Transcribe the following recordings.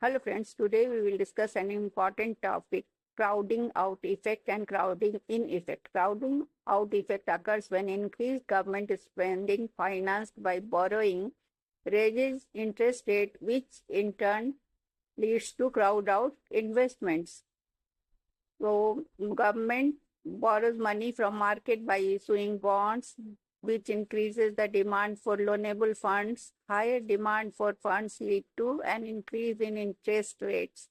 Hello friends, today we will discuss an important topic, crowding out effect and crowding in effect. Crowding out effect occurs when increased government spending financed by borrowing raises interest rate, which in turn leads to crowd out investments. So government borrows money from market by issuing bonds, which increases the demand for loanable funds. Higher demand for funds lead to an increase in interest rates.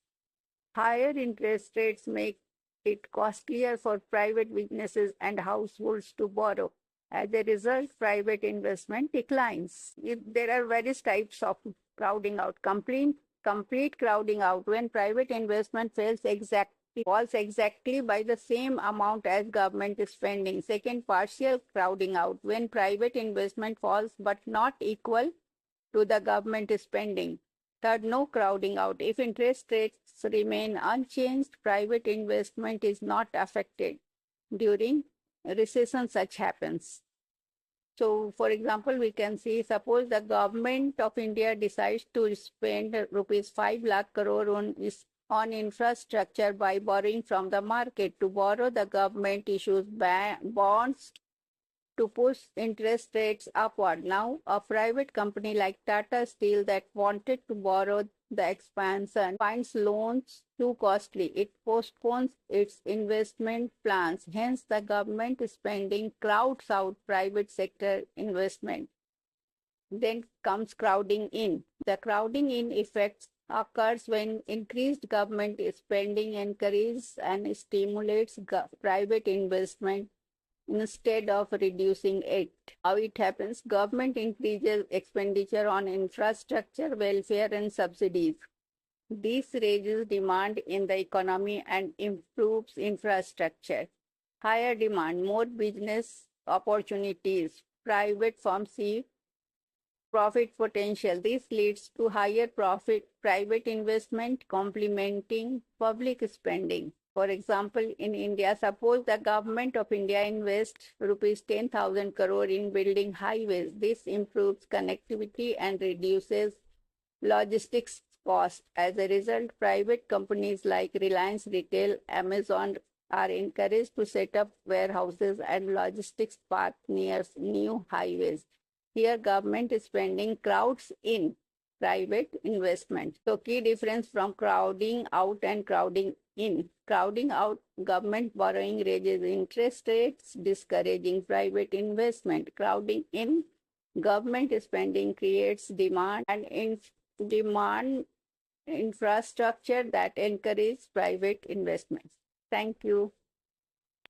Higher interest rates make it costlier for private businesses and households to borrow. As a result, private investment declines. There are various types of crowding out. Complete crowding out, when private investment falls exactly by the same amount as government spending. Second, partial crowding out, when private investment falls but not equal to the government spending. Third, no crowding out. If interest rates remain unchanged, private investment is not affected. During recession, such happens. So, for example, we can see, suppose the government of India decides to spend rupees 5 lakh crore on infrastructure by borrowing from the market. To borrow, the government issues bonds to push interest rates upward. Now, a private company like Tata Steel that wanted to borrow the expansion finds loans too costly. It postpones its investment plans. Hence, the government spending crowds out private sector investment. Then comes crowding in. The crowding in effect occurs when increased government spending encourages and stimulates private investment instead of reducing it. How it happens? Government increases expenditure on infrastructure, welfare, and subsidies. This raises demand in the economy and improves infrastructure. Higher demand, more business opportunities. Private firms see profit potential. This leads to higher private investment complementing public spending. For example, in India, suppose the government of India invests rupees 10,000 crore in building highways. This improves connectivity and reduces logistics cost. As a result, private companies like Reliance Retail, Amazon are encouraged to set up warehouses and logistics parks near new highways. Here, government spending crowds in private investment. So, key difference from crowding out and crowding in. Crowding out, government borrowing raises interest rates, discouraging private investment. Crowding in, government spending creates demand and demand infrastructure that encourages private investments. Thank you.